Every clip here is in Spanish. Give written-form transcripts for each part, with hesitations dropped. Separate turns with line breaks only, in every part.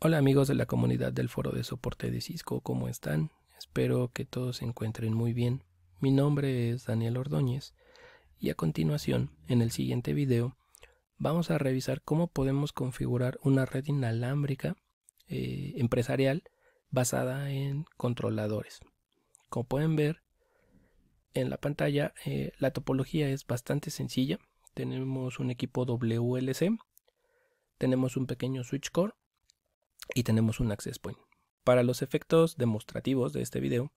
Hola amigos de la comunidad del foro de soporte de Cisco, ¿cómo están? Espero que todos se encuentren muy bien. Mi nombre es Daniel Ordóñez y a continuación, en el siguiente video, vamos a revisar cómo podemos configurar una red inalámbrica empresarial basada en controladores. Como pueden ver en la pantalla, la topología es bastante sencilla. Tenemos un equipo WLC, tenemos un pequeño switch core y tenemos un access point. Para los efectos demostrativos de este video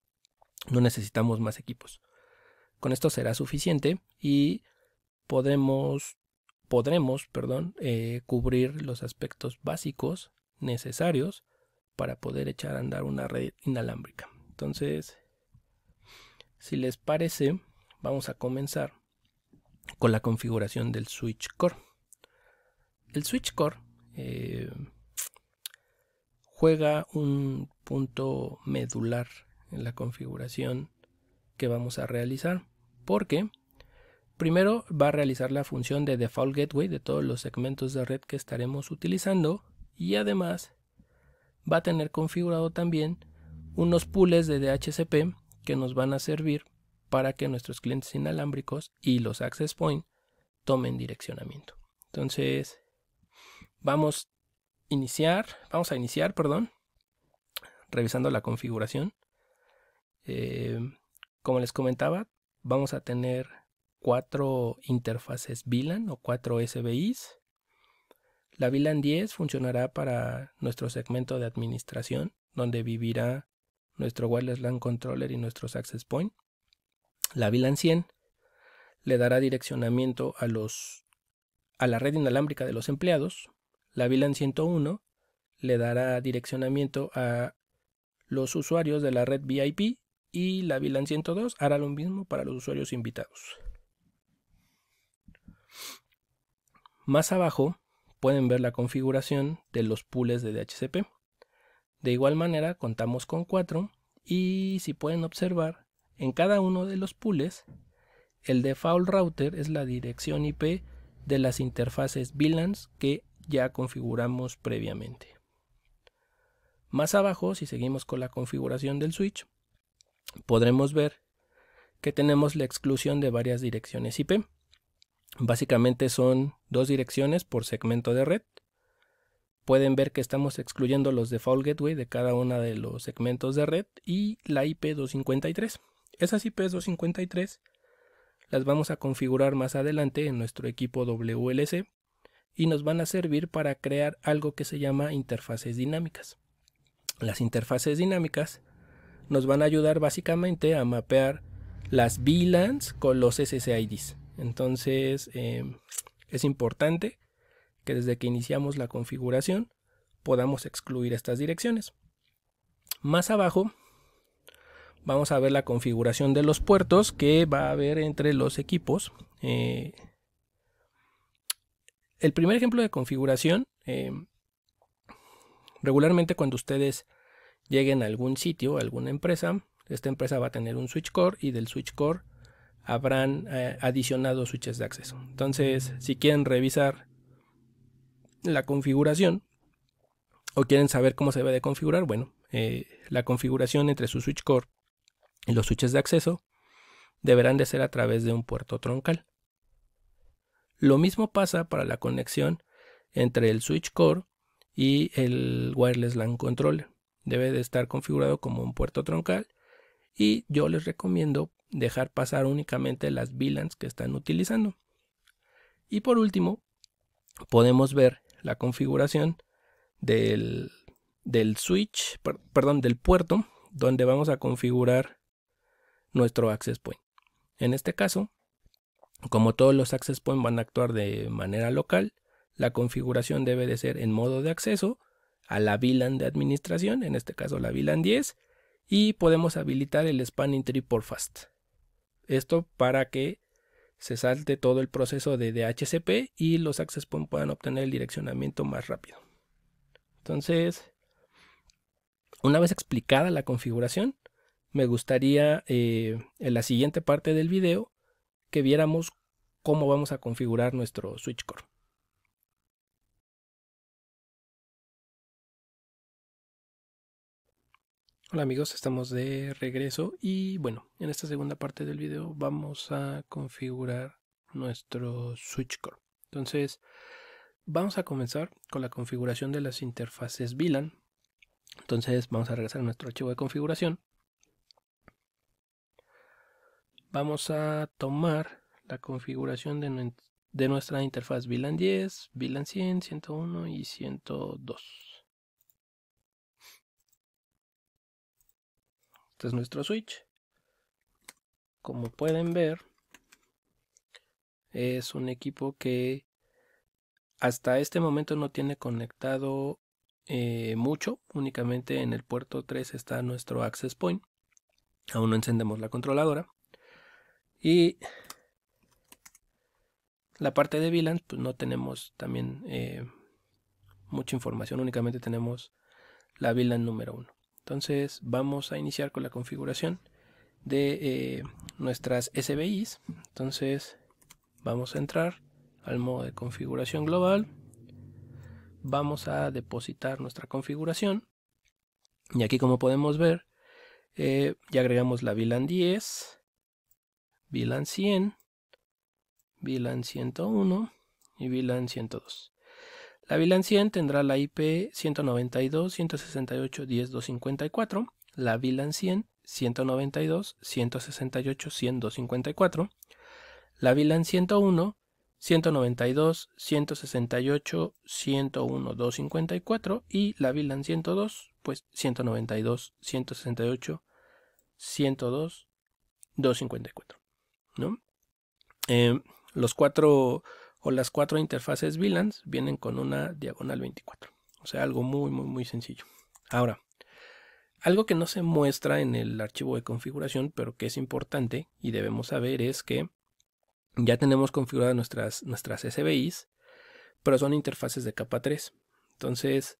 no necesitamos más equipos. Con esto será suficiente y podremos cubrir los aspectos básicos necesarios para poder echar a andar una red inalámbrica. Entonces, si les parece, vamos a comenzar con la configuración del switch core. El switch core juega un punto medular en la configuración que vamos a realizar, porque primero va a realizar la función de default gateway de todos los segmentos de red que estaremos utilizando, y además va a tener configurado también unos pools de DHCP que nos van a servir para que nuestros clientes inalámbricos y los access point tomen direccionamiento. Entonces vamos a iniciar, revisando la configuración. Como les comentaba, vamos a tener 4 interfaces VLAN o 4 SBIs. La VLAN 10 funcionará para nuestro segmento de administración, donde vivirá nuestro wireless LAN controller y nuestros access point. La VLAN 100 le dará direccionamiento a la red inalámbrica de los empleados. La VLAN 101 le dará direccionamiento a los usuarios de la red VIP, y la VLAN 102 hará lo mismo para los usuarios invitados. Más abajo pueden ver la configuración de los pools de DHCP. De igual manera contamos con 4, y si pueden observar, en cada uno de los pools el default router es la dirección IP de las interfaces VLANs que ya configuramos previamente. Más abajo, si seguimos con la configuración del switch, podremos ver que tenemos la exclusión de varias direcciones IP. Básicamente son 2 direcciones por segmento de red. Pueden ver que estamos excluyendo los default gateway de cada uno de los segmentos de red y la IP 253. Esas IP 253 las vamos a configurar más adelante en nuestro equipo WLC y nos van a servir para crear algo que se llama interfaces dinámicas. Las interfaces dinámicas nos van a ayudar básicamente a mapear las VLANs con los SSIDs. Entonces es importante que desde que iniciamos la configuración podamos excluir estas direcciones. Más abajo vamos a ver la configuración de los puertos que va a haber entre los equipos. El primer ejemplo de configuración, regularmente cuando ustedes lleguen a algún sitio, a alguna empresa, esta empresa va a tener un switch core y del switch core habrán adicionado switches de acceso. Entonces, si quieren revisar la configuración o quieren saber cómo se debe de configurar, bueno, la configuración entre su switch core y los switches de acceso deberán de ser a través de un puerto troncal. Lo mismo pasa para la conexión entre el switch core y el wireless LAN controller. Debe de estar configurado como un puerto troncal, y yo les recomiendo dejar pasar únicamente las VLANs que están utilizando. Y por último, podemos ver la configuración del puerto donde vamos a configurar nuestro access point. En este caso, como todos los access point van a actuar de manera local, la configuración debe de ser en modo de acceso a la VLAN de administración, en este caso la VLAN 10, y podemos habilitar el spanning tree por fast. Esto para que se salte todo el proceso de DHCP y los access point puedan obtener el direccionamiento más rápido. Entonces, una vez explicada la configuración, me gustaría en la siguiente parte del video que viéramos cómo vamos a configurar nuestro switch core. Hola amigos, estamos de regreso y bueno, en esta segunda parte del video vamos a configurar nuestro switch core. Entonces vamos a comenzar con la configuración de las interfaces VLAN. Entonces vamos a regresar a nuestro archivo de configuración. Vamos a tomar la configuración de nuestra interfaz VLAN 10, VLAN 100, 101 y 102. Este es nuestro switch. Como pueden ver, es un equipo que hasta este momento no tiene conectado mucho. Únicamente en el puerto 3 está nuestro access point. Aún no encendemos la controladora. Y la parte de VLAN, pues no tenemos también mucha información. Únicamente tenemos la VLAN número 1. Entonces vamos a iniciar con la configuración de nuestras SBIs. Entonces vamos a entrar al modo de configuración global. Vamos a depositar nuestra configuración. Y aquí, como podemos ver, ya agregamos la VLAN 10, VLAN 100, VLAN 101 y VLAN 102. La VLAN 100 tendrá la IP 192.168.10.254, la VLAN 100 192.168.100.254, la VLAN 101 192.168.101.254 y la VLAN 102 pues 192.168.102.254, ¿no? Los cuatro o las cuatro interfaces VLAN vienen con una diagonal 24, o sea, algo muy sencillo. Ahora, algo que no se muestra en el archivo de configuración, pero que es importante y debemos saber, es que ya tenemos configuradas nuestras SBIs, pero son interfaces de capa 3. Entonces,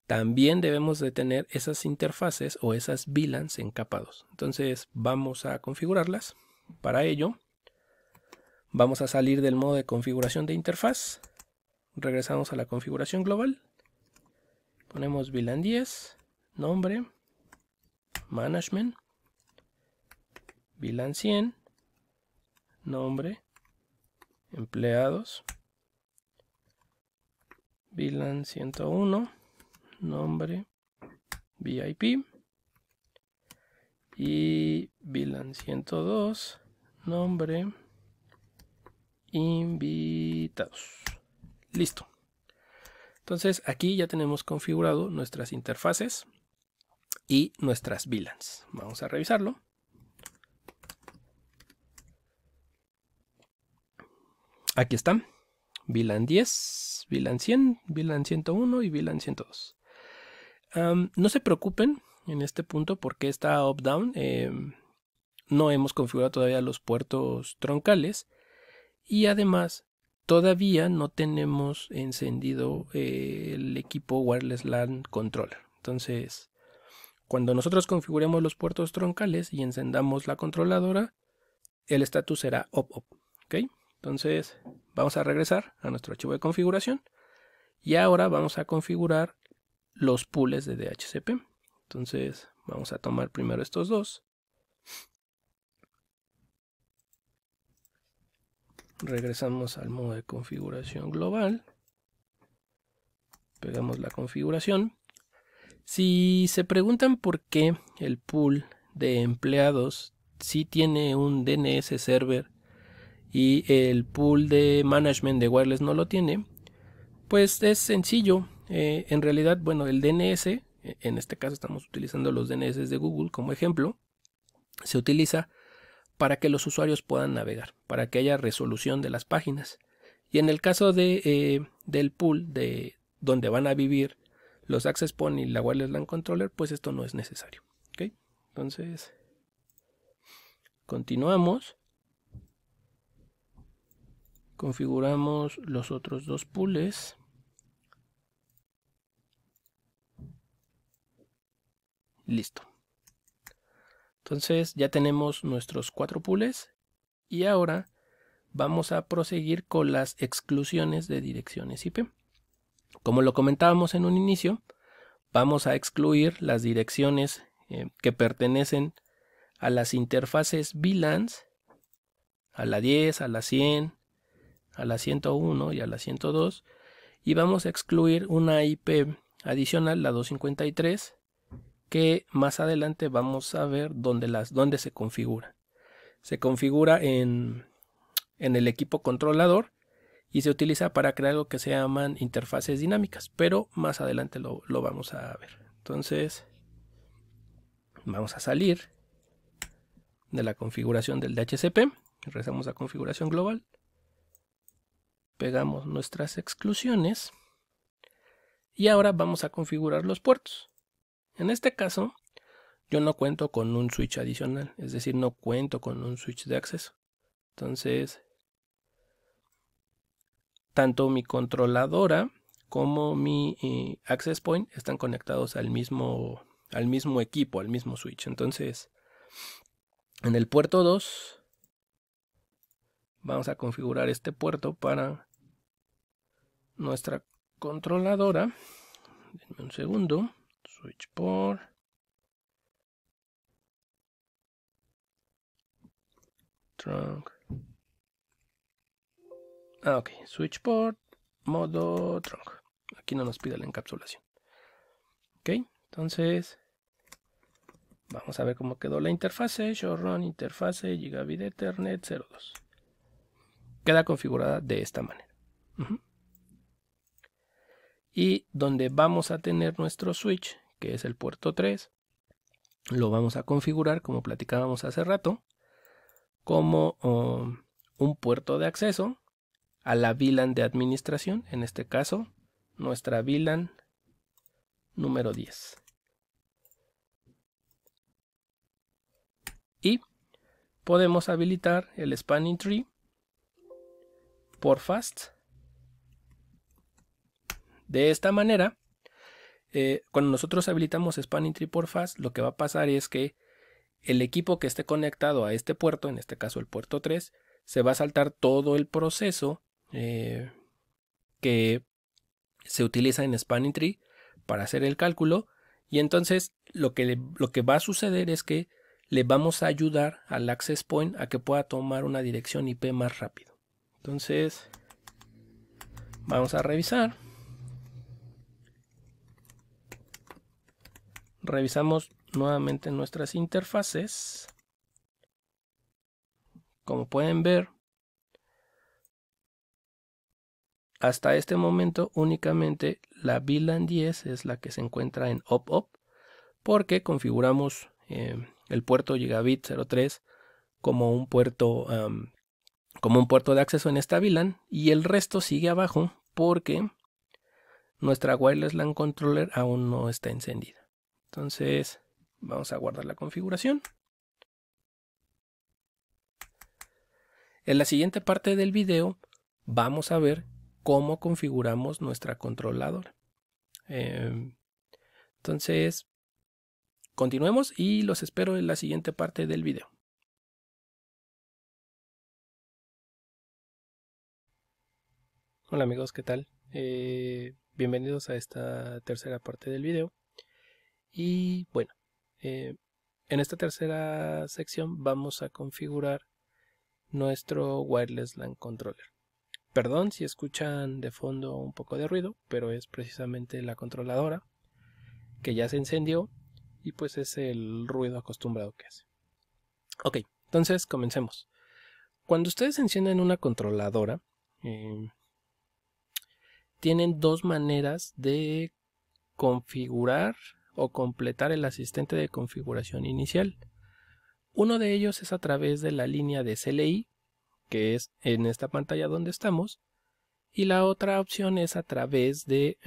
también debemos de tener esas interfaces o esas VLANs en capa 2. Entonces, vamos a configurarlas. Para ello, vamos a salir del modo de configuración de interfaz. Regresamos a la configuración global. Ponemos VLAN 10, nombre, management, VLAN 100, nombre, empleados, VLAN 101, nombre, VIP, y VLAN 102, nombre, invitados. Listo. Entonces aquí ya tenemos configurado nuestras interfaces y nuestras VLANs. Vamos a revisarlo. Aquí están. VLAN 10, VLAN 100, VLAN 101 y VLAN 102. No se preocupen en este punto porque está up-down. No hemos configurado todavía los puertos troncales. Y además, todavía no tenemos encendido el equipo Wireless LAN Controller. Entonces, cuando nosotros configuremos los puertos troncales y encendamos la controladora, el estatus será up. ¿Ok? Entonces, vamos a regresar a nuestro archivo de configuración. Y ahora vamos a configurar los pools de DHCP. Entonces, vamos a tomar primero estos dos. Regresamos al modo de configuración global. Pegamos la configuración. Si se preguntan por qué el pool de empleados sí tiene un DNS server y el pool de management de wireless no lo tiene, pues es sencillo. En realidad, bueno, el DNS, en este caso estamos utilizando los DNS de Google como ejemplo, se utiliza para que los usuarios puedan navegar, para que haya resolución de las páginas. Y en el caso del pool de donde van a vivir los access point y la wireless LAN controller, pues esto no es necesario. ¿Okay? Entonces, continuamos. Configuramos los otros dos pools. Listo. Entonces ya tenemos nuestros 4 pools y ahora vamos a proseguir con las exclusiones de direcciones IP. Como lo comentábamos en un inicio, vamos a excluir las direcciones que pertenecen a las interfaces VLANs, a la 10, a la 100, a la 101 y a la 102, y vamos a excluir una IP adicional, la 253, que más adelante vamos a ver dónde se configura. Se configura en el equipo controlador y se utiliza para crear lo que se llaman interfaces dinámicas, pero más adelante lo vamos a ver. Entonces vamos a salir de la configuración del DHCP, regresamos a configuración global, pegamos nuestras exclusiones y ahora vamos a configurar los puertos. En este caso yo no cuento con un switch adicional, es decir, no cuento con un switch de acceso. Entonces tanto mi controladora como mi access point están conectados al mismo equipo, al mismo switch. Entonces en el puerto 2 vamos a configurar este puerto para nuestra controladora. Denme un segundo. Switch port. Trunk. Ok, switch port, modo trunk. Aquí no nos pide la encapsulación. Ok, entonces vamos a ver cómo quedó la interfase. Showrun interfase Gigabit Ethernet 02. Queda configurada de esta manera. Y donde vamos a tener nuestro switch, que es el puerto 3, lo vamos a configurar, como platicábamos hace rato, como un puerto de acceso a la VLAN de administración, en este caso nuestra VLAN número 10. Y podemos habilitar el Spanning Tree por fast. De esta manera, cuando nosotros habilitamos Spanning Tree por fast, lo que va a pasar es que el equipo que esté conectado a este puerto, en este caso el puerto 3, se va a saltar todo el proceso que se utiliza en Spanning Tree para hacer el cálculo, y entonces lo que va a suceder es que le vamos a ayudar al access point a que pueda tomar una dirección IP más rápido. Entonces vamos a revisar. Revisamos nuevamente nuestras interfaces. Como pueden ver, hasta este momento únicamente la VLAN 10 es la que se encuentra en op-op, porque configuramos el puerto Gigabit 03 como un puerto de acceso en esta VLAN, y el resto sigue abajo porque nuestra Wireless LAN Controller aún no está encendida. Entonces vamos a guardar la configuración. En la siguiente parte del video vamos a ver cómo configuramos nuestra controladora. Entonces continuemos y los espero en la siguiente parte del video. Hola amigos, ¿qué tal? Bienvenidos a esta tercera parte del video. Y bueno, en esta tercera sección vamos a configurar nuestro Wireless LAN Controller. Perdón si escuchan de fondo un poco de ruido, pero es precisamente la controladora que ya se encendió y pues es el ruido acostumbrado que hace. Ok, entonces comencemos. Cuando ustedes encienden una controladora, tienen dos maneras de configurar o completar el asistente de configuración inicial. Uno de ellos es a través de la línea de CLI, que es en esta pantalla donde estamos, y la otra opción es a través de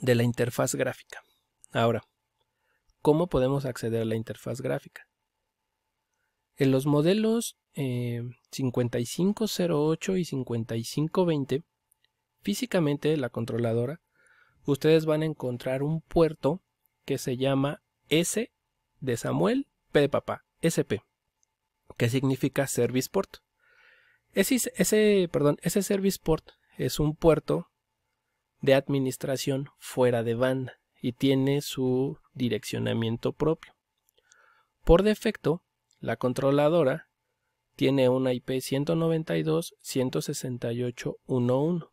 la interfaz gráfica. Ahora, ¿cómo podemos acceder a la interfaz gráfica? En los modelos 5508 y 5520, físicamente la controladora, ustedes van a encontrar un puerto que se llama S de Samuel, P de papá, SP, que significa Service Port. Ese Service Port es un puerto de administración fuera de banda. y tiene su direccionamiento propio. Por defecto, la controladora tiene una IP 192.168.1.1.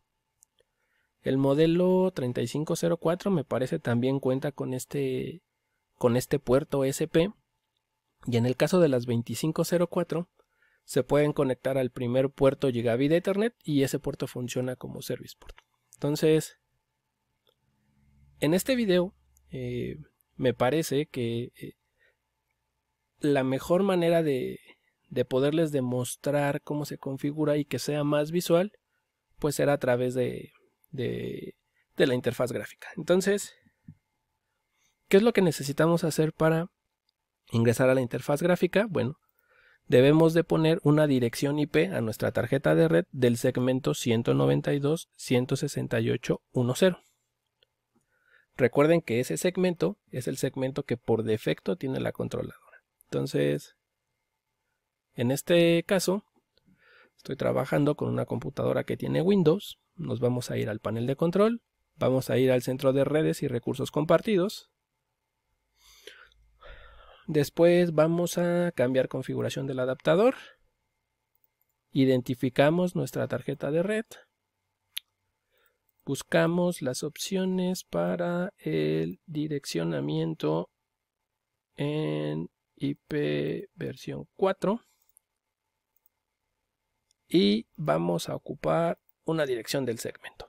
El modelo 3504 me parece también cuenta con este puerto SP, y en el caso de las 2504 se pueden conectar al primer puerto Gigabit Ethernet y ese puerto funciona como service port. Entonces, en este video me parece que la mejor manera de poderles demostrar cómo se configura y que sea más visual, pues será a través de la interfaz gráfica. Entonces, ¿qué es lo que necesitamos hacer para ingresar a la interfaz gráfica? Bueno, debemos de poner una dirección IP a nuestra tarjeta de red del segmento 192.168.1.0. Recuerden que ese segmento es el segmento que por defecto tiene la controladora. Entonces, en este caso, estoy trabajando con una computadora que tiene Windows. Nos vamos a ir al panel de control. Vamos a ir al centro de redes y recursos compartidos. Después vamos a cambiar configuración del adaptador. Identificamos nuestra tarjeta de red. Buscamos las opciones para el direccionamiento en IP versión 4. Y vamos a ocupar una dirección del segmento.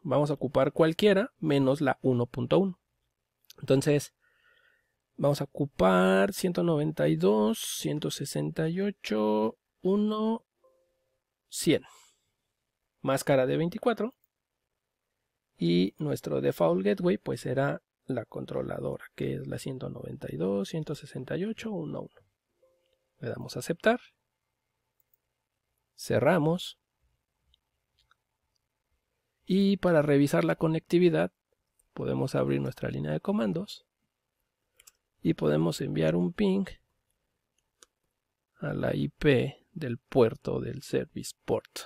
Vamos a ocupar cualquiera menos la 1.1. Entonces, vamos a ocupar 192.168.1.100. Máscara de 24. Y nuestro default gateway pues será la controladora, que es la 192.168.1.1. Le damos a aceptar. Cerramos. Y para revisar la conectividad podemos abrir nuestra línea de comandos y podemos enviar un ping a la IP del puerto del service port.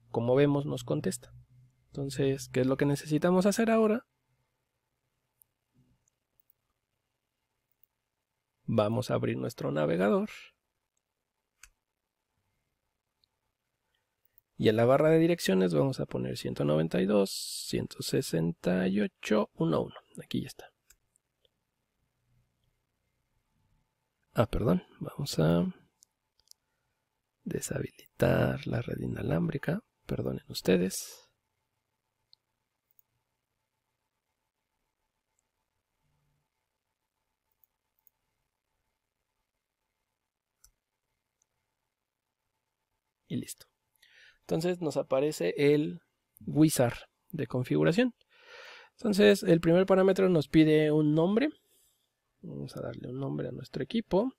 Como vemos, nos contesta. Entonces, ¿qué es lo que necesitamos hacer ahora? Vamos a abrir nuestro navegador. Y en la barra de direcciones vamos a poner 192.168.1.1. Aquí ya está. Perdón. Vamos a deshabilitar la red inalámbrica. Perdonen ustedes. Y listo. Entonces nos aparece el wizard de configuración. Entonces el primer parámetro nos pide un nombre. Vamos a darle un nombre a nuestro equipo.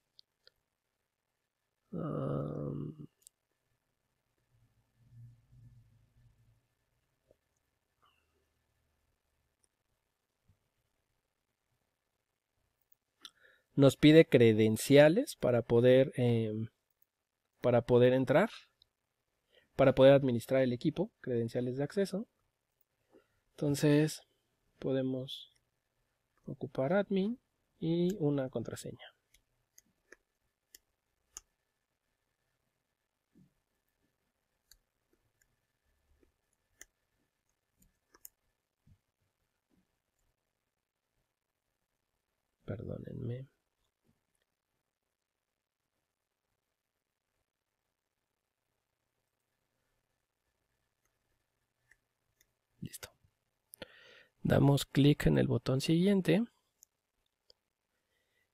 Nos pide credenciales para poder entrar, para poder administrar el equipo, credenciales de acceso. Entonces podemos ocupar admin y una contraseña. Perdónenme. Listo. Damos clic en el botón siguiente.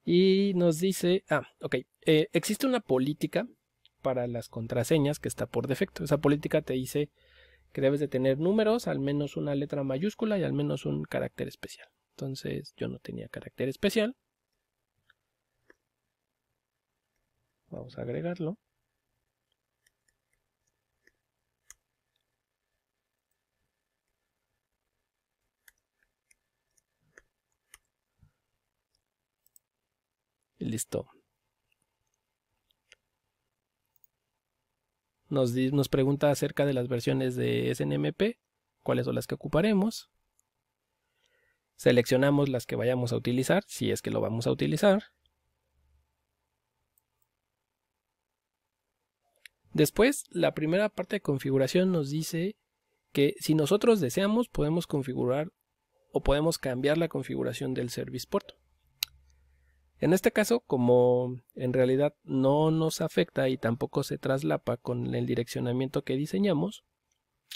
Y nos dice, ok, existe una política para las contraseñas que está por defecto. Esa política te dice que debes de tener números, al menos una letra mayúscula y al menos un carácter especial. Entonces yo no tenía carácter especial. Vamos a agregarlo. Y listo. Nos pregunta acerca de las versiones de SNMP. cuáles son las que ocuparemos. Seleccionamos las que vayamos a utilizar, si es que lo vamos a utilizar. Después, la primera parte de configuración nos dice que si nosotros deseamos, podemos configurar o podemos cambiar la configuración del service port. En este caso, como en realidad no nos afecta y tampoco se traslapa con el direccionamiento que diseñamos,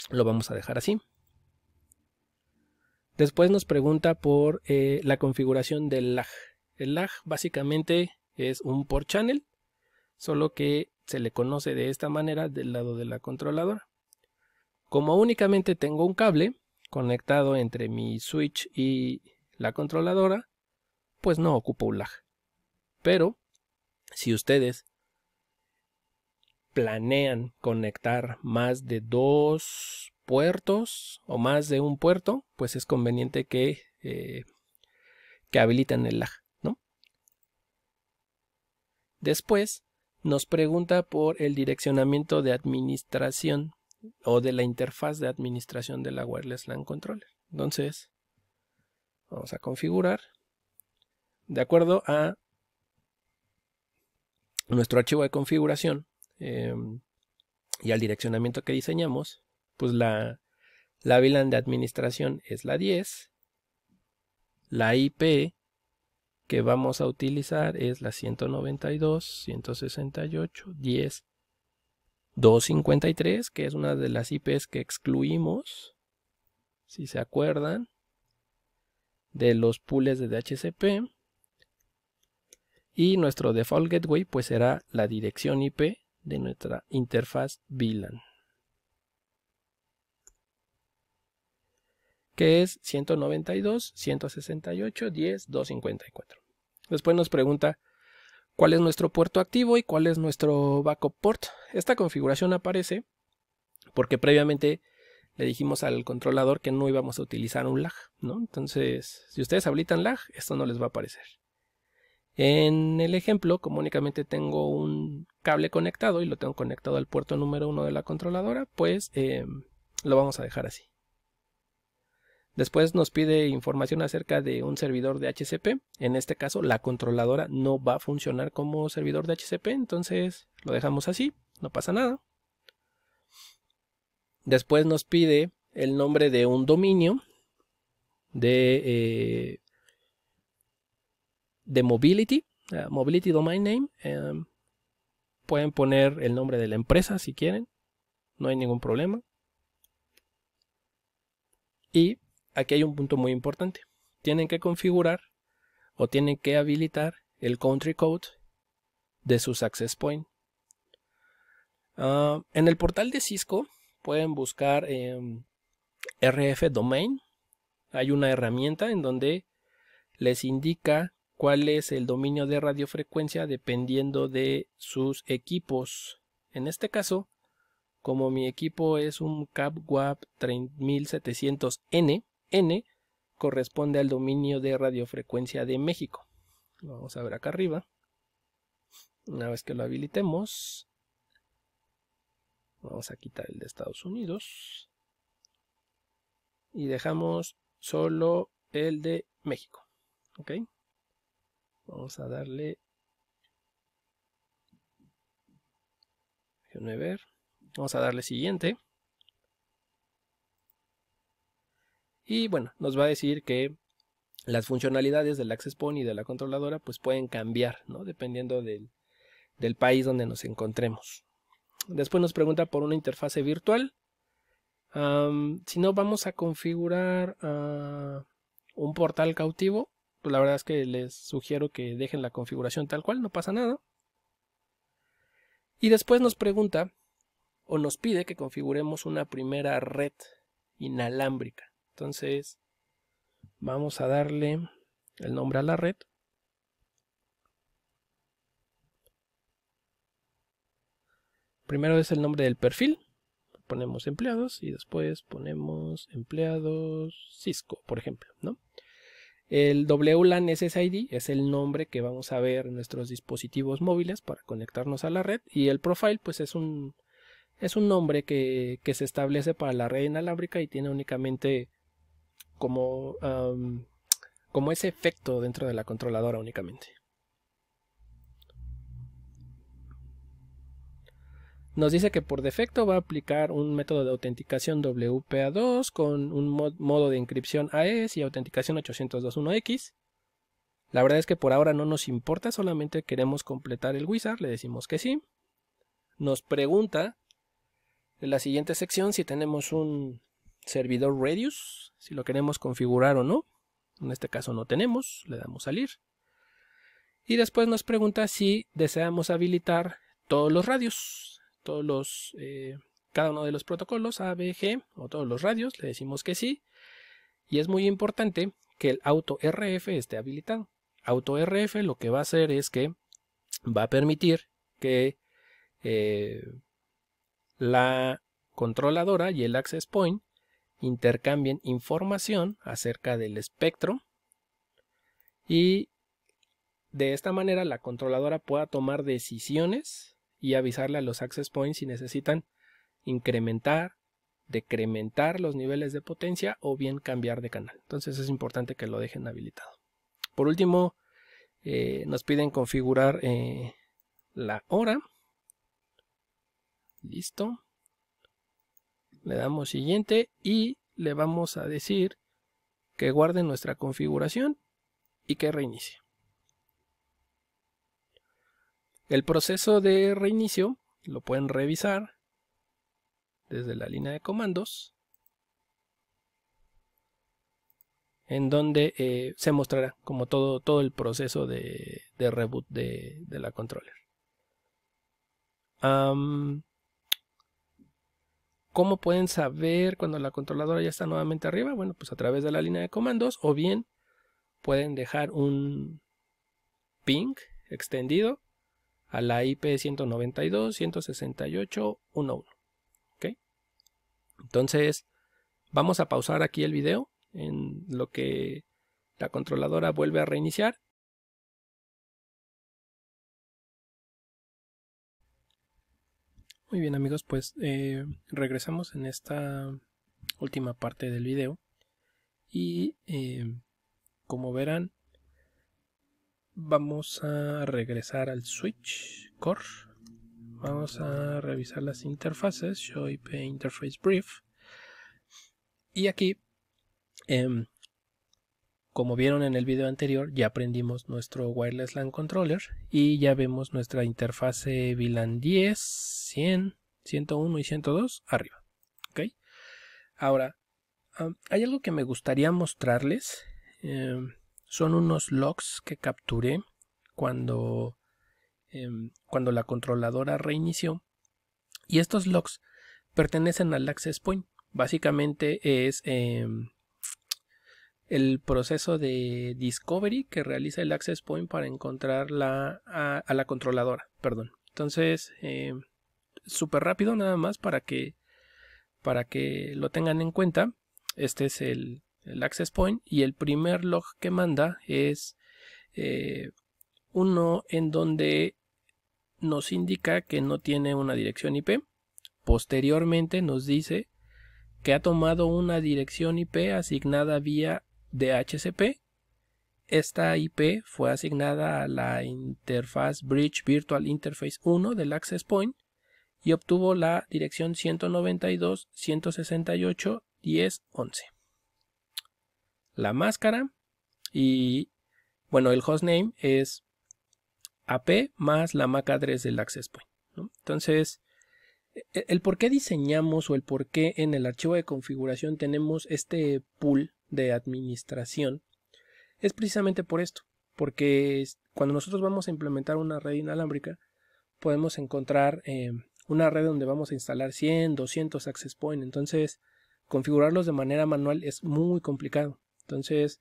lo vamos a dejar así. Después nos pregunta por la configuración del lag. El lag básicamente es un port channel, solo que se le conoce de esta manera del lado de la controladora. Como únicamente tengo un cable conectado entre mi switch y la controladora, pues no ocupa un lag. Pero si ustedes planean conectar más de 2 puertos o más de un puerto, pues es conveniente que habiliten el lag, ¿no? Después nos pregunta por el direccionamiento de administración o de la interfaz de administración de la Wireless LAN Controller. Entonces, vamos a configurar de acuerdo a nuestro archivo de configuración y al direccionamiento que diseñamos, pues la VLAN de administración es la 10, la IP que vamos a utilizar es la 192.168.10.253, que es una de las IPs que excluimos, si se acuerdan, de los pools de DHCP. Y nuestro default gateway pues será la dirección IP de nuestra interfaz VLAN, que es 192.168.10.254. Después nos pregunta cuál es nuestro puerto activo y cuál es nuestro backup port. Esta configuración aparece porque previamente le dijimos al controlador que no íbamos a utilizar un lag, ¿no? Entonces, si ustedes habilitan lag, esto no les va a aparecer. En el ejemplo, como únicamente tengo un cable conectado y lo tengo conectado al puerto número 1 de la controladora, pues lo vamos a dejar así. Después nos pide información acerca de un servidor de DHCP. En este caso, la controladora no va a funcionar como servidor de DHCP, entonces lo dejamos así, no pasa nada. Después nos pide el nombre de un dominio de Mobility, Mobility Domain Name. Pueden poner el nombre de la empresa si quieren, no hay ningún problema. Y aquí hay un punto muy importante. Tienen que configurar o tienen que habilitar el country code de sus access point. En el portal de Cisco pueden buscar RF Domain. Hay una herramienta en donde les indica cuál es el dominio de radiofrecuencia dependiendo de sus equipos. En este caso, como mi equipo es un CapWab 3700N, N corresponde al dominio de radiofrecuencia de México. Lo vamos a ver acá arriba. Una vez que lo habilitemos, vamos a quitar el de Estados Unidos y dejamos solo el de México. ¿Ok? Vamos a darle, déjenme ver, vamos a darle siguiente. Y bueno, nos va a decir que las funcionalidades del access point y de la controladora pues pueden cambiar, ¿no? Dependiendo del país donde nos encontremos. Después nos pregunta por una interfase virtual. Si no vamos a configurar un portal cautivo, pues la verdad es que les sugiero que dejen la configuración tal cual, no pasa nada. Y después nos pregunta o nos pide que configuremos una primera red inalámbrica. Entonces vamos a darle el nombre a la red. Primero es el nombre del perfil. Ponemos empleados y después ponemos empleados Cisco, por ejemplo, ¿no? El WLAN SSID es el nombre que vamos a ver en nuestros dispositivos móviles para conectarnos a la red, y el profile pues es un es un nombre que se establece para la red inalámbrica y tiene únicamente como ese efecto dentro de la controladora únicamente. Nos dice que por defecto va a aplicar un método de autenticación WPA2 con un modo de encripción AES y autenticación 802.1x. La verdad es que por ahora no nos importa, solamente queremos completar el wizard, le decimos que sí. Nos pregunta en la siguiente sección si tenemos un servidor Radius, si lo queremos configurar o no. En este caso no tenemos, le damos salir. Y después nos pregunta si deseamos habilitar todos los radios. Cada uno de los protocolos A, B, G o todos los radios, le decimos que sí. Y es muy importante que el AutoRF esté habilitado. AutoRF lo que va a hacer es que va a permitir que la controladora y el access point intercambien información acerca del espectro y de esta manera la controladora pueda tomar decisiones y avisarle a los access points si necesitan incrementar, decrementar los niveles de potencia o bien cambiar de canal. Entonces es importante que lo dejen habilitado. Por último, nos piden configurar la hora. Listo. Le damos siguiente y le vamos a decir que guarde nuestra configuración y que reinicie. El proceso de reinicio lo pueden revisar desde la línea de comandos, en donde se mostrará como todo el proceso de reboot de la controller. ¿Cómo pueden saber cuando la controladora ya está nuevamente arriba? Bueno, pues a través de la línea de comandos, o bien pueden dejar un ping extendido a la IP 192.168.1.1. ¿Ok? Entonces, vamos a pausar aquí el video en lo que la controladora vuelve a reiniciar. Muy bien, amigos, pues regresamos en esta última parte del video y como verán, vamos a regresar al switch core. Vamos a revisar las interfaces, Show IP Interface Brief. Y aquí, como vieron en el video anterior, ya aprendimos nuestro Wireless LAN Controller y ya vemos nuestra interfase VLAN 10, 100, 101 y 102 arriba. ¿Okay? Ahora, hay algo que me gustaría mostrarles. Son unos logs que capturé cuando la controladora reinició, y estos logs pertenecen al access point. Básicamente es el proceso de discovery que realiza el access point para encontrar a la controladora, perdón. Entonces, súper rápido, nada más para que lo tengan en cuenta. Este es el access point, y el primer log que manda es uno en donde nos indica que no tiene una dirección IP. Posteriormente nos dice que ha tomado una dirección IP asignada vía DHCP. Esta IP fue asignada a la interfaz Bridge Virtual Interface 1 del Access Point y obtuvo la dirección 192.168.10.11. La máscara y bueno, el hostname es AP más la MAC address del Access Point, ¿no? Entonces, el por qué diseñamos o el por qué en el archivo de configuración tenemos este pool de administración es precisamente por esto, porque cuando nosotros vamos a implementar una red inalámbrica podemos encontrar una red donde vamos a instalar 100, 200 access point. Entonces configurarlos de manera manual es muy complicado. Entonces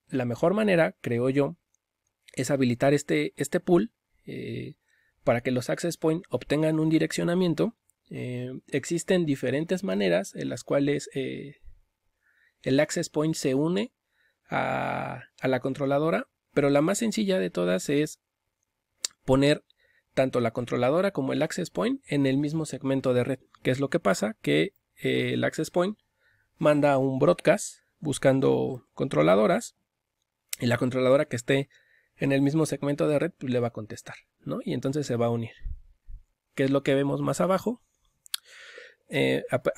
la mejor manera, creo yo, es habilitar este pool para que los access point obtengan un direccionamiento. Existen diferentes maneras en las cuales el access point se une a la controladora, pero la más sencilla de todas es poner tanto la controladora como el access point en el mismo segmento de red. ¿Qué es lo que pasa? Que el access point manda un broadcast buscando controladoras y la controladora que esté en el mismo segmento de red pues le va a contestar, ¿no? Y entonces se va a unir. ¿Qué es lo que vemos más abajo?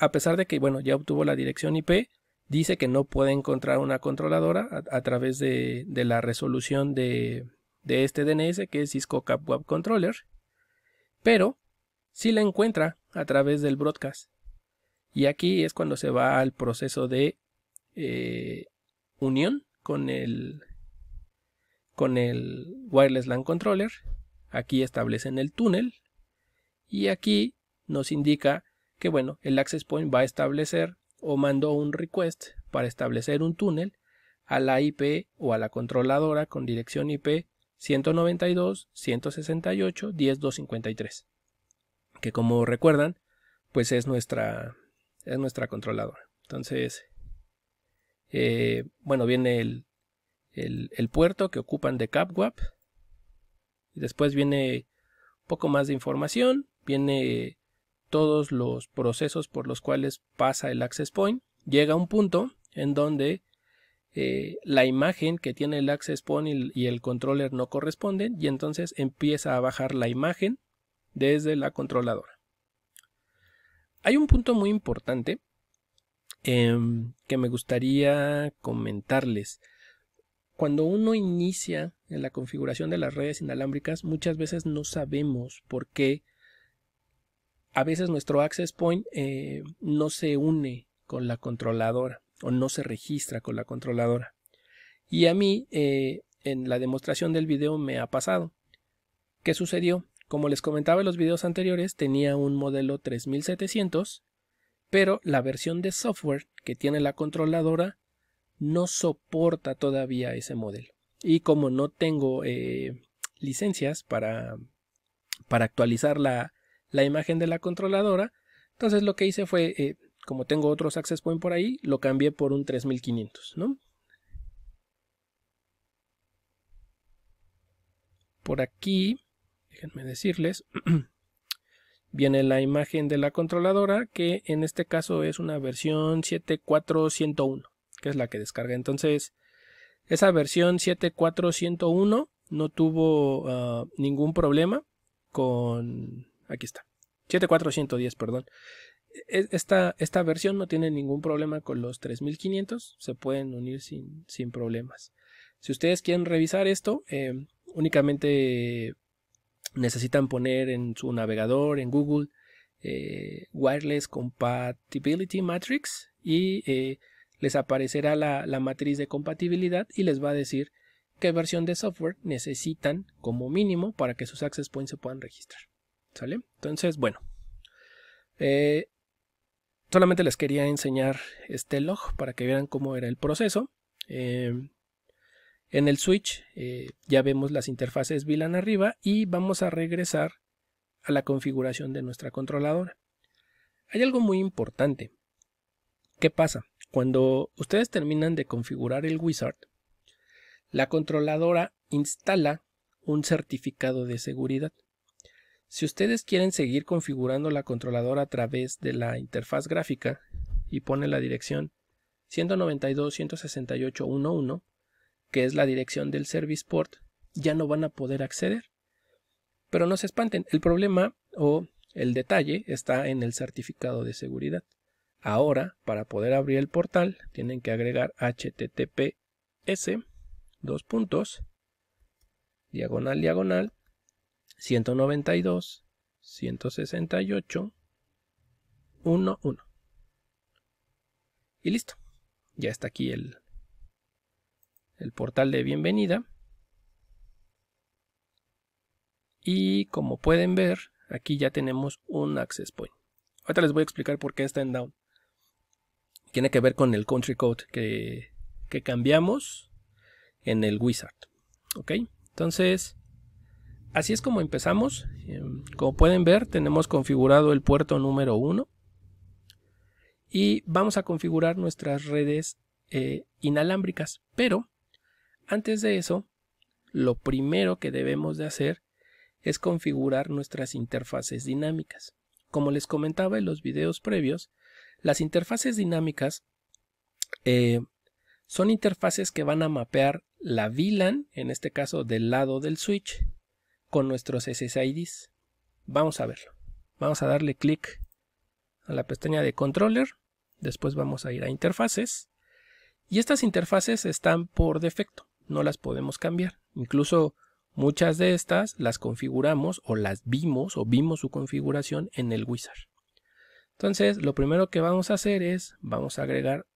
A pesar de que, bueno, ya obtuvo la dirección IP, dice que no puede encontrar una controladora a través de la resolución de este DNS, que es Cisco Cap Web Controller, pero sí la encuentra a través del broadcast. Y aquí es cuando se va al proceso de unión con el Wireless LAN Controller. Aquí establecen el túnel y aquí nos indica que, bueno, el access point va a establecer o mandó un request para establecer un túnel a la IP o a la controladora con dirección IP 192.168.10.253, que como recuerdan pues es nuestra controladora. Entonces bueno, viene el puerto que ocupan de CapWap y después viene un poco más de información, viene todos los procesos por los cuales pasa el access point. Llega a un punto en donde la imagen que tiene el access point y el controller no corresponden y entonces empieza a bajar la imagen desde la controladora. Hay un punto muy importante que me gustaría comentarles. Cuando uno inicia en la configuración de las redes inalámbricas, muchas veces no sabemos por qué a veces nuestro access point no se une con la controladora o no se registra con la controladora. Y a mí en la demostración del video me ha pasado. ¿Qué sucedió? Como les comentaba en los videos anteriores, tenía un modelo 3700, pero la versión de software que tiene la controladora no soporta todavía ese modelo. Y como no tengo licencias para actualizar la imagen de la controladora, entonces lo que hice fue, como tengo otros access point por ahí, lo cambié por un 3500, ¿no? Por aquí, déjenme decirles, viene la imagen de la controladora, que en este caso es una versión 74101, que es la que descarga. Entonces, esa versión 74101 no tuvo ningún problema con... Aquí está. 7410, perdón. Esta versión no tiene ningún problema con los 3500. Se pueden unir sin problemas. Si ustedes quieren revisar esto, únicamente necesitan poner en su navegador, en Google, Wireless Compatibility Matrix y les aparecerá la matriz de compatibilidad y les va a decir qué versión de software necesitan como mínimo para que sus access points se puedan registrar. ¿Sale? Entonces, bueno, solamente les quería enseñar este log para que vean cómo era el proceso. En el switch ya vemos las interfaces VLAN arriba y vamos a regresar a la configuración de nuestra controladora. Hay algo muy importante. ¿Qué pasa? Cuando ustedes terminan de configurar el Wizard, la controladora instala un certificado de seguridad. Si ustedes quieren seguir configurando la controladora a través de la interfaz gráfica y ponen la dirección 192.168.1.1, que es la dirección del service port, ya no van a poder acceder. Pero no se espanten, el problema o el detalle está en el certificado de seguridad. Ahora, para poder abrir el portal, tienen que agregar https // 192.168.1.1 y listo. Ya está aquí el portal de bienvenida. Y como pueden ver, aquí ya tenemos un access point. Ahorita les voy a explicar por qué está en down. Tiene que ver con el country code que cambiamos en el Wizard. ¿Ok? Entonces, así es como empezamos. Como pueden ver, tenemos configurado el puerto número 1. Y vamos a configurar nuestras redes inalámbricas. Pero, antes de eso, lo primero que debemos de hacer es configurar nuestras interfaces dinámicas. Como les comentaba en los videos previos, las interfaces dinámicas son interfaces que van a mapear la VLAN, en este caso del lado del switch, con nuestros SSIDs. Vamos a verlo. Vamos a darle clic a la pestaña de controller, después vamos a ir a interfaces, y estas interfaces están por defecto, no las podemos cambiar. Incluso muchas de estas las configuramos o las vimos su configuración en el wizard. Entonces, lo primero que vamos a hacer es, vamos a agregar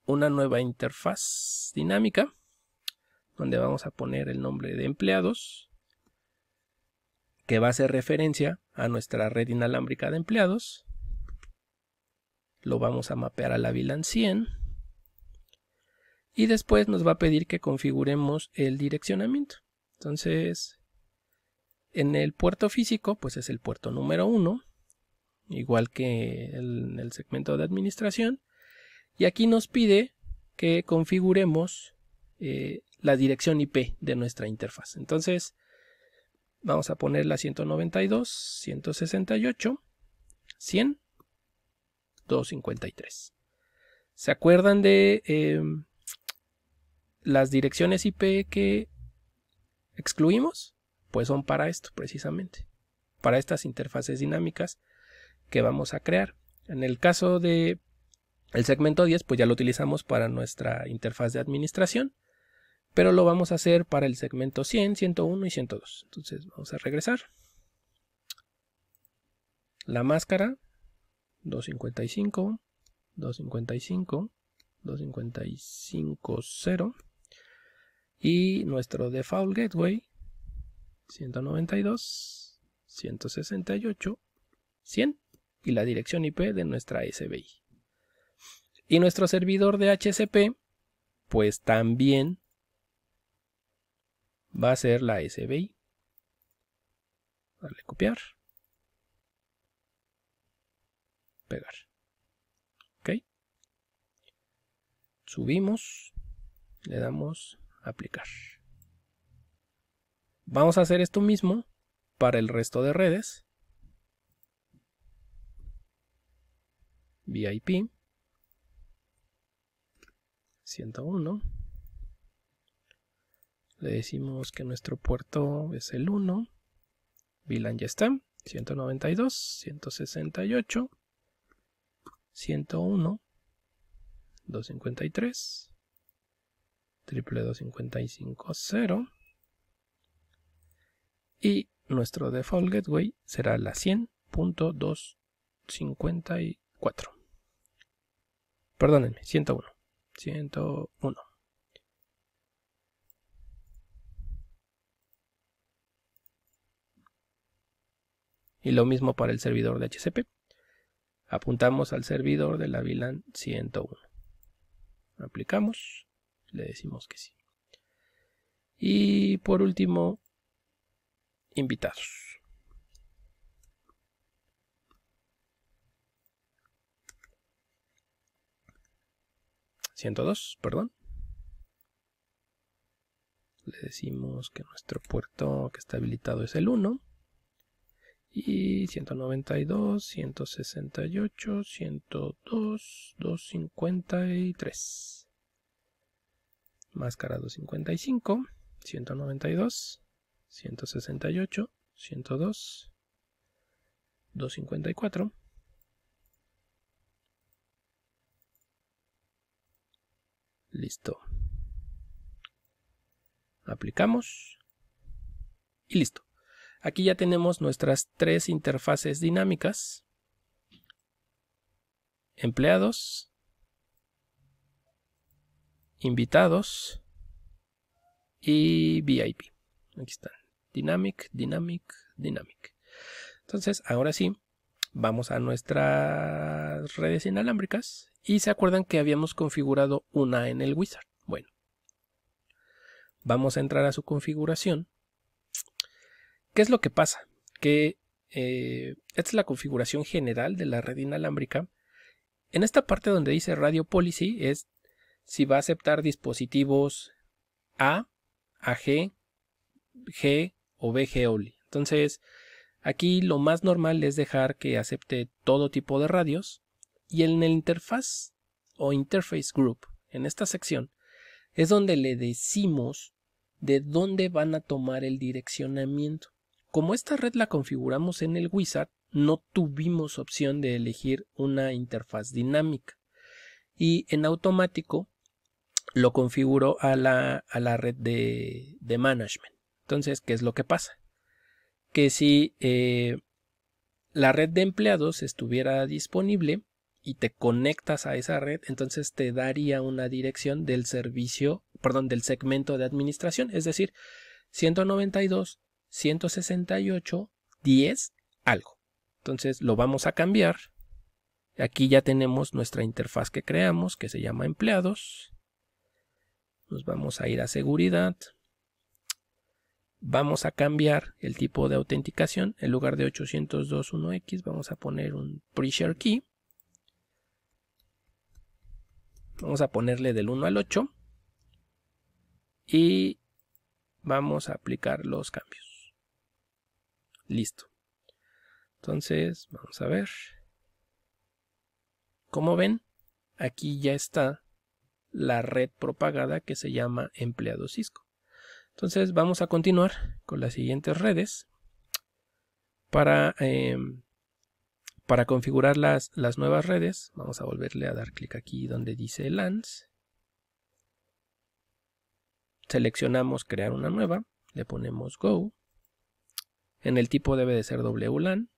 una nueva interfaz dinámica, donde vamos a poner el nombre de empleados, que va a hacer referencia a nuestra red inalámbrica de empleados. Lo vamos a mapear a la VLAN 100. Y después nos va a pedir que configuremos el direccionamiento. Entonces, en el puerto físico, pues es el puerto número 1, igual que en el segmento de administración. Y aquí nos pide que configuremos la dirección IP de nuestra interfaz. Entonces, vamos a poner la 192, 168, 100, 253. ¿Se acuerdan de las direcciones IP que excluimos? Pues son para esto precisamente, para estas interfaces dinámicas que vamos a crear. En el caso de el segmento 10, pues ya lo utilizamos para nuestra interfaz de administración, pero lo vamos a hacer para el segmento 100, 101 y 102. Entonces vamos a regresar. La máscara 255, 255, 255.0 y nuestro default gateway 192, 168, 100 y la dirección IP de nuestra SBI. Y nuestro servidor de HCP pues también va a ser la SBI. Darle copiar. Pegar. Ok. Subimos. Le damos aplicar. Vamos a hacer esto mismo para el resto de redes. VIP 101. Le decimos que nuestro puerto es el 1. VLAN ya está. 192, 168, 101, 253, 255.0 y nuestro default gateway será la 100.254. Perdónenme, 101. 101. Y lo mismo para el servidor de HCP. Apuntamos al servidor de la VLAN 101. Aplicamos. Le decimos que sí. Y por último, invitados. ...102, perdón. Le decimos que nuestro puerto que está habilitado es el 1. Y 192, 168, 102, 253. Máscara 255, 192, 168, 102, 254. Listo. Aplicamos. Y listo. Aquí ya tenemos nuestras 3 interfaces dinámicas. Empleados. Invitados. Y VIP. Aquí están. Dynamic, Dynamic, Dynamic. Entonces, ahora sí, vamos a nuestras redes inalámbricas. Y se acuerdan que habíamos configurado una en el wizard. Bueno. Vamos a entrar a su configuración. ¿Qué es lo que pasa? Que esta es la configuración general de la red inalámbrica. En esta parte donde dice Radio Policy es si va a aceptar dispositivos A, AG, G o BG only. Entonces, aquí lo más normal es dejar que acepte todo tipo de radios, y en el interfaz o interface group, en esta sección, es donde le decimos de dónde van a tomar el direccionamiento. Como esta red la configuramos en el wizard, no tuvimos opción de elegir una interfaz dinámica, y en automático lo configuro a la red de management. Entonces, ¿qué es lo que pasa? Que si la red de empleados estuviera disponible y te conectas a esa red, entonces te daría una dirección del servicio, perdón, del segmento de administración, es decir, 192.168.10 algo. Entonces lo vamos a cambiar. Aquí ya tenemos nuestra interfaz que creamos, que se llama empleados. Nos vamos a ir a seguridad. Vamos a cambiar el tipo de autenticación. En lugar de 802.1x vamos a poner un pre-share key. Vamos a ponerle del 1 al 8. Y vamos a aplicar los cambios. Listo. Entonces, vamos a ver. Como ven, aquí ya está la red propagada que se llama empleado Cisco. Entonces vamos a continuar con las siguientes redes para configurar las nuevas redes. Vamos a volverle a dar clic aquí donde dice LANs. Seleccionamos crear una nueva, le ponemos Go. En el tipo debe de ser WLAN.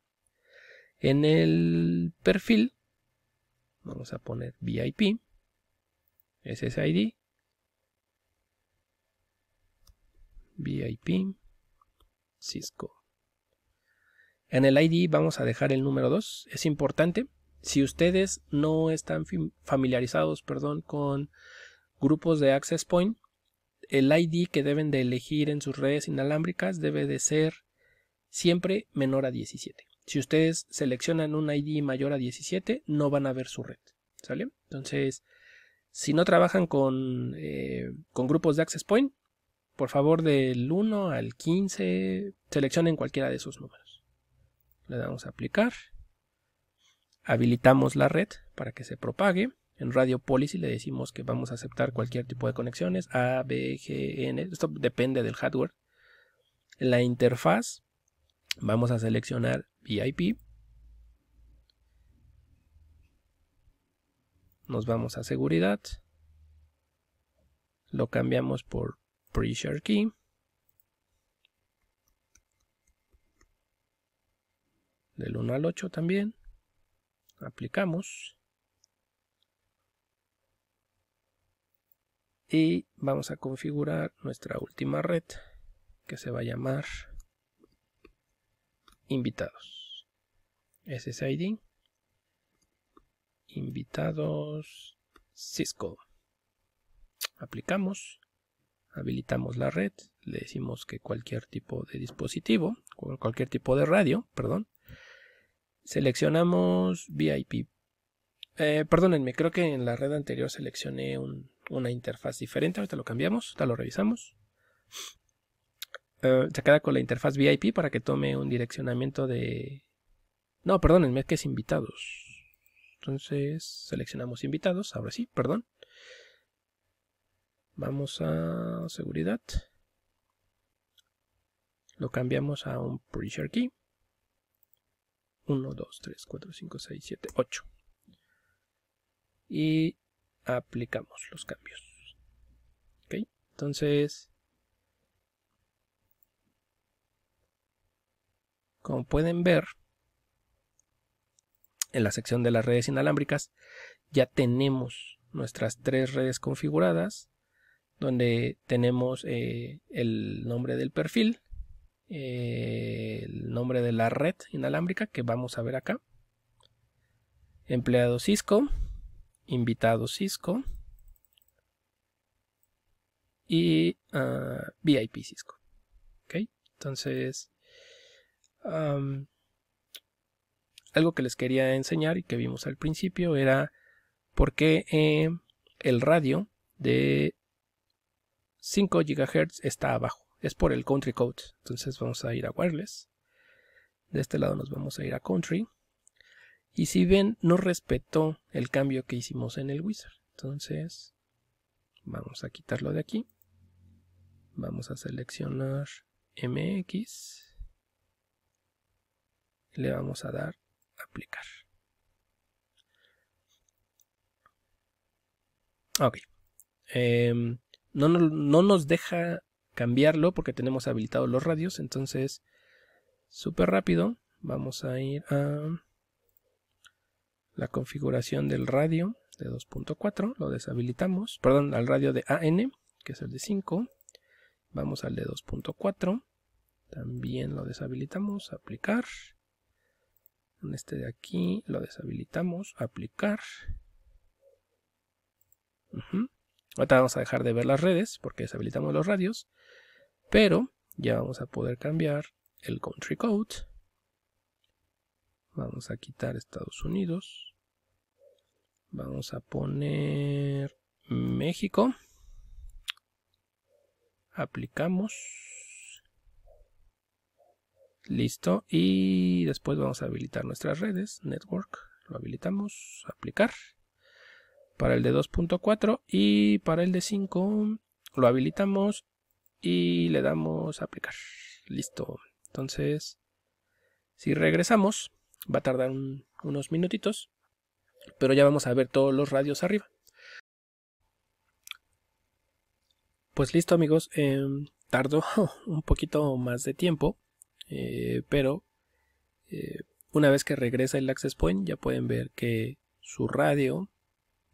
En el perfil vamos a poner VIP, SSID, VIP, Cisco. En el ID vamos a dejar el número 2. Es importante. Si ustedes no están familiarizados, con grupos de access point, el ID que deben de elegir en sus redes inalámbricas debe de ser siempre menor a 17. Si ustedes seleccionan un ID mayor a 17, no van a ver su red. ¿Sale? Entonces, si no trabajan con grupos de access point, por favor del 1 al 15, seleccionen cualquiera de esos números. Le damos a aplicar. Habilitamos la red para que se propague. En Radio Policy le decimos que vamos a aceptar cualquier tipo de conexiones, A, B, G, N. Esto depende del hardware. En la interfaz vamos a seleccionar VIP. Nos vamos a seguridad. Lo cambiamos por pre-share key. Del 1 al 8 también. Aplicamos. Y vamos a configurar nuestra última red, que se va a llamar invitados. SSID. Invitados Cisco. Aplicamos. Habilitamos la red. Le decimos que cualquier tipo de dispositivo, cualquier tipo de radio, seleccionamos VIP. Perdónenme, creo que en la red anterior seleccioné una interfaz diferente. Ahorita lo cambiamos, ahorita lo revisamos. Se queda con la interfaz VIP para que tome un direccionamiento de... No, perdónenme, es que es invitados. Entonces seleccionamos invitados. Ahora sí, perdón. Vamos a seguridad. Lo cambiamos a un pre-share key. 1, 2, 3, 4, 5, 6, 7, 8. Y aplicamos los cambios. Ok, entonces, como pueden ver, en la sección de las redes inalámbricas ya tenemos nuestras 3 redes configuradas, donde tenemos el nombre del perfil, el nombre de la red inalámbrica que vamos a ver acá, empleado Cisco, invitado Cisco y VIP Cisco. ¿Okay? Entonces, algo que les quería enseñar y que vimos al principio era por qué el radio de 5 GHz está abajo. es por el country code. Entonces vamos a ir a wireless. De este lado nos vamos a ir a country. Y si ven, no respetó el cambio que hicimos en el wizard. Entonces vamos a quitarlo de aquí. Vamos a seleccionar MX. Y le vamos a dar aplicar. Ok. No nos deja cambiarlo porque tenemos habilitados los radios. Entonces, súper rápido, vamos a ir a la configuración del radio de 2.4. Lo deshabilitamos. Perdón, al radio de AN, que es el de 5. Vamos al de 2.4. También lo deshabilitamos. Aplicar. En este de aquí lo deshabilitamos. Aplicar. Ahorita vamos a dejar de ver las redes porque deshabilitamos los radios, pero ya vamos a poder cambiar el country code. Vamos a quitar Estados Unidos. Vamos a poner México. Aplicamos. Listo. Y después vamos a habilitar nuestras redes. Network. Lo habilitamos. Aplicar. Para el de 2.4 y para el de 5 lo habilitamos y le damos a aplicar. Listo. Entonces, si regresamos, va a tardar unos minutitos, pero ya vamos a ver todos los radios arriba. Pues listo, amigos. Tardó un poquito más de tiempo, pero una vez que regresa el access point ya pueden ver que su radio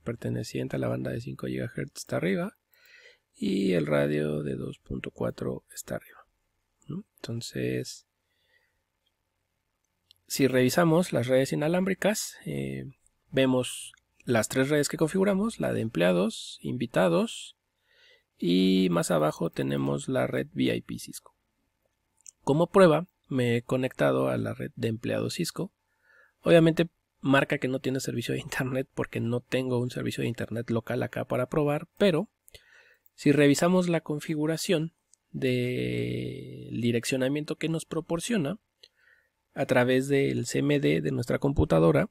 perteneciente a la banda de 5 GHz está arriba y el radio de 2.4 está arriba, ¿no? Entonces, si revisamos las redes inalámbricas, vemos las 3 redes que configuramos, la de empleados, invitados y más abajo tenemos la red VIP Cisco. Como prueba me he conectado a la red de empleados Cisco. Obviamente marca que no tiene servicio de internet porque no tengo un servicio de internet local acá para probar, pero si revisamos la configuración del direccionamiento que nos proporciona a través del CMD de nuestra computadora,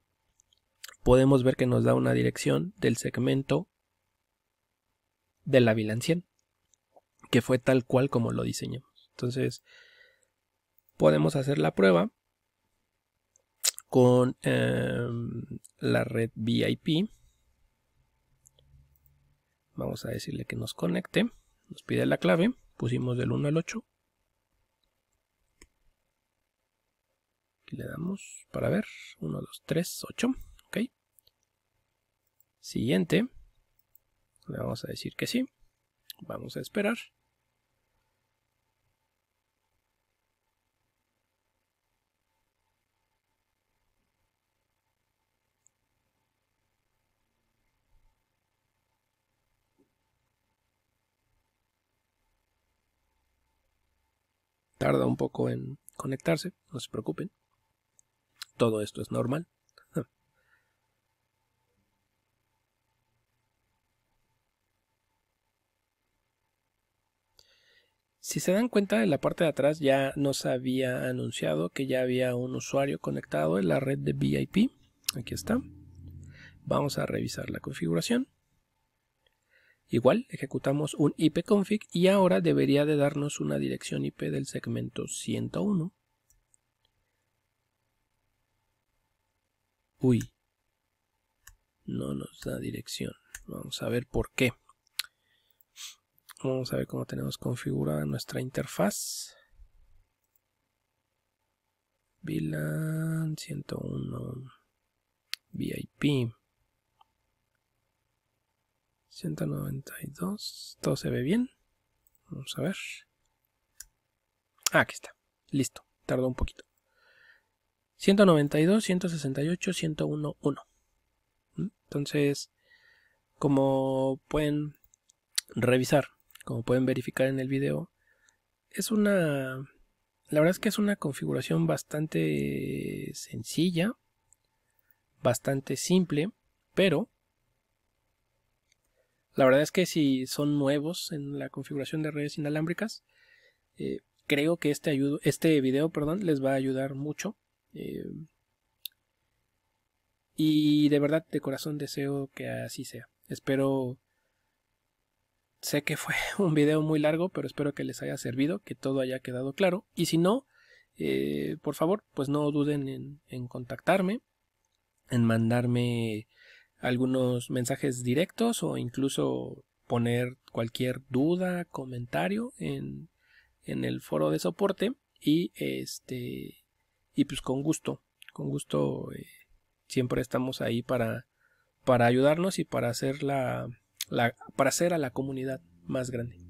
podemos ver que nos da una dirección del segmento de la VLAN 100, que fue tal cual como lo diseñamos. Entonces, podemos hacer la prueba con la red VIP. Vamos a decirle que nos conecte. Nos pide la clave. Pusimos del 1 al 8. Aquí le damos para ver. 1, 2, 3, 8. Ok. Siguiente. Le vamos a decir que sí. Vamos a esperar. Tarda un poco en conectarse, no se preocupen. Todo esto es normal. Si se dan cuenta, en la parte de atrás ya nos había anunciado que ya había un usuario conectado en la red de VIP. Aquí está. Vamos a revisar la configuración. Igual, ejecutamos un ipconfig y ahora debería de darnos una dirección IP del segmento 101. Uy, no nos da dirección. Vamos a ver por qué. Vamos a ver cómo tenemos configurada nuestra interfaz. VLAN 101 VIP 192. Todo se ve bien. Vamos a ver. Aquí está. Listo. Tardó un poquito. 192, 168, 101, 1. Entonces, como pueden revisar, como pueden verificar en el video, la verdad es que es una configuración bastante sencilla, bastante simple, pero la verdad es que si son nuevos en la configuración de redes inalámbricas, Creo que este video, perdón, les va a ayudar mucho. Y de verdad, de corazón deseo que así sea. Espero... Sé que fue un video muy largo, pero espero que les haya servido, que todo haya quedado claro. Y si no, por favor, pues no duden en contactarme, en mandarme algunos mensajes directos o incluso poner cualquier duda, comentario en el foro de soporte y y pues con gusto siempre estamos ahí para ayudarnos y para hacer para hacer a la comunidad más grande.